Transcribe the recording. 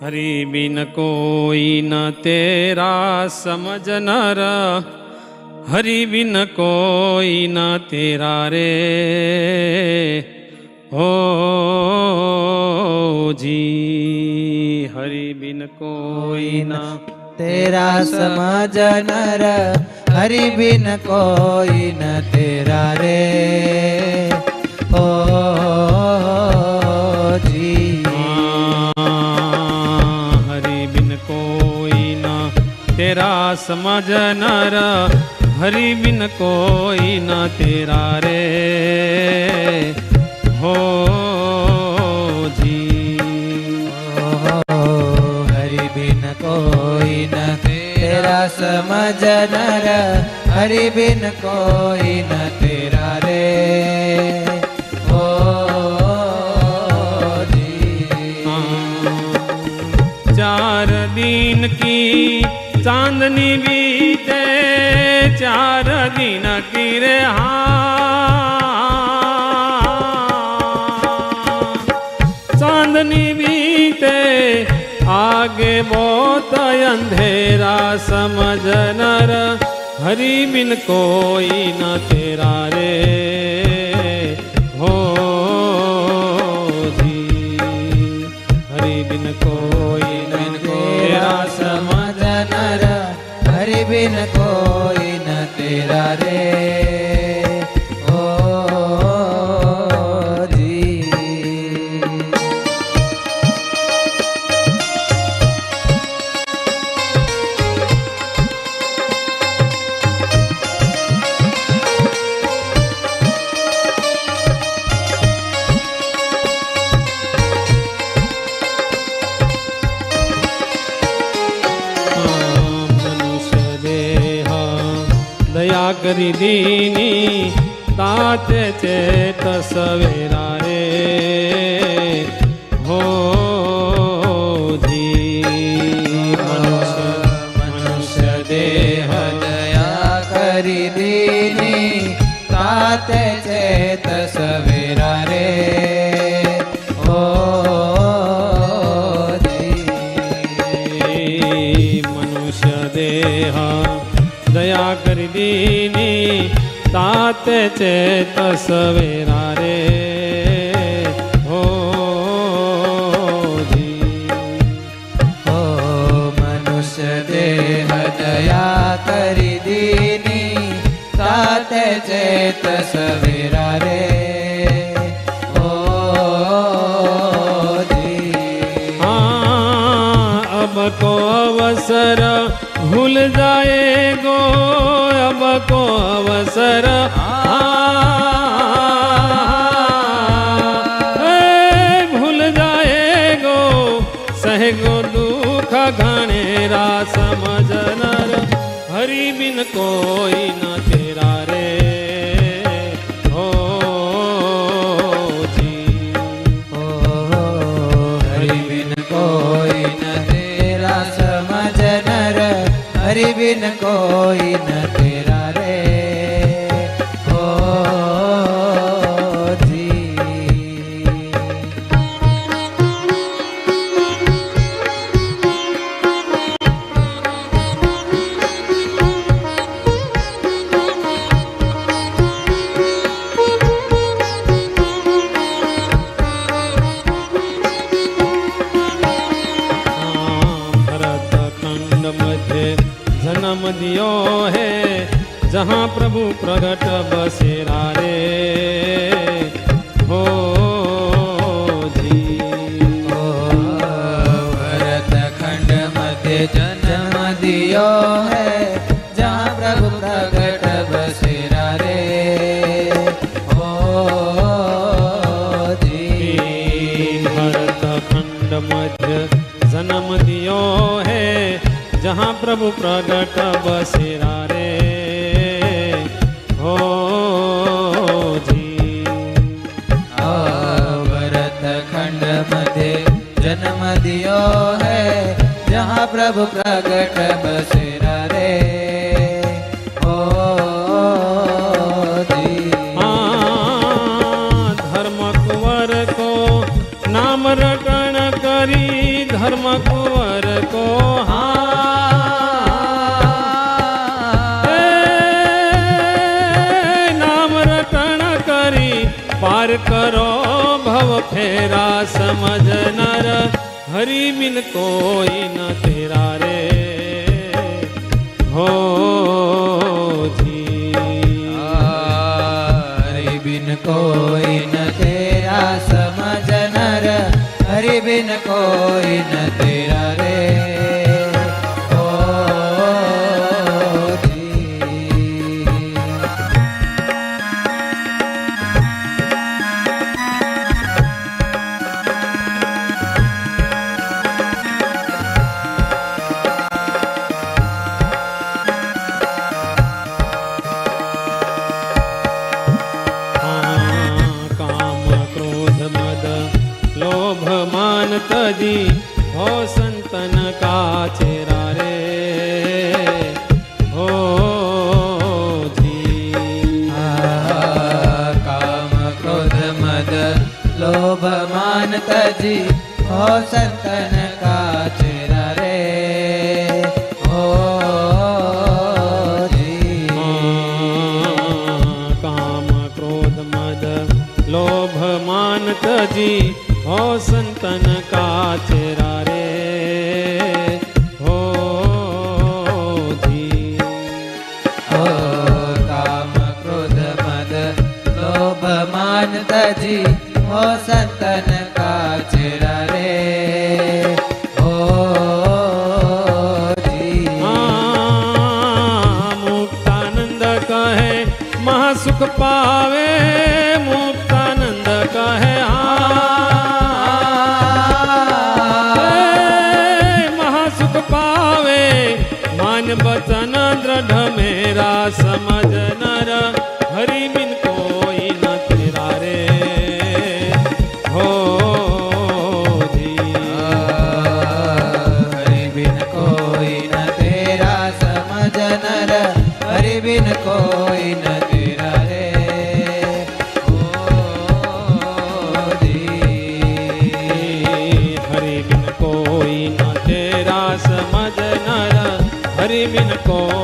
हरि बिन कोई न तेरा समझ नर, हरि बिन कोई न तेरा रे हो जी। हरि बिन कोई न तेरा समझ नर, हरि बिन कोई न तेरा रे ओ जी। हरि बिन कोई न तेरा समझ नर, हरि बिन कोई न तेरा रे हो जी। हरि बिन कोई न तेरा समझ नर, हरि बिन कोई न तेरा रे ओ जी। चार दिन की चांदनी बीते, चार दिन की रे चांदनी बीते, आगे बहुत अंधेरा समझ नर, हरि बिन कोई न तेरा रे हो जी। हरि बिन कोई न तेरा समझ नर, हरि बिन कोई न तेरा रे ओ जी। दया करी दीनी ताते चेत सवेरा रे हो जी। मनुष्य देह दया करी दीनी, ताते चेत सवेरा रे ओ जी। मनुष्य देह दया कर दीनी ताते चेत सवेरा रे हो जी। ओ मनुष्य देह दया करी दीनी, ताते चेत सवेरा रे ओ जी। हाँ अब को अवसर भूल जाएगो, अब को अवसर भूल जाएगो, सहगो दुख घनेरा समझ नर, हरि बिन कोई न तेरा रे हो जी। ओ हरि बिन कोई न तेरा समझ नर, हरि बिन कोई न तेरा रे ओ जी। भरत खंड मध्य जन्म दियो है, जहाँ प्रभु प्रगट बसेरा रे हो जी। ओ भरत खंड मध्य जन्म दियो है, जहाँ प्रभु प्रगट बसेरा रे ओ जी। भरत खंड मध्य जन्म दियो है, जहाँ प्रभु प्रगट बसेरा रे हो जी। भरत खंड मध्य जन्म दियो है, जहाँ प्रभु प्रगट बसेरा रे ओ जी। धर्म कुंवर को नाम रटन करी, धर्म कुंवर को नाम रटन करी पार करो भव फेरा समझ नर हरि बिन कोई न तेरा रे हो जी हरि बिन कोई न तेरा समझ नर हरि बिन कोई न तेरा रे ओ जी काम क्रोध मद लोभ मान तजी हो संतन का चेरा रे हो जी काम क्रोध मद लोभ मान तजी हो संतन का चेरा रे ओ जी काम क्रोध मद लोभ मान तजी हो संतन का चेरा रे हो जी ओ काम क्रोध मद लोभ मान तजी हो संतन का चेरा रे ओ जी मुक्तानंद कहे महासुख पावे मुक्तानंद कहे महासुख पावे मान बचन दृढ़ मेरा समझ नर हरि बिन कोई न तेरा रे हो जी हरि बिन कोई न तेरा समझ नर हरि बिन कोई न तेरा रे ओ जी हरि बिन कोई न तेरा समझ नर हरि बिन कोई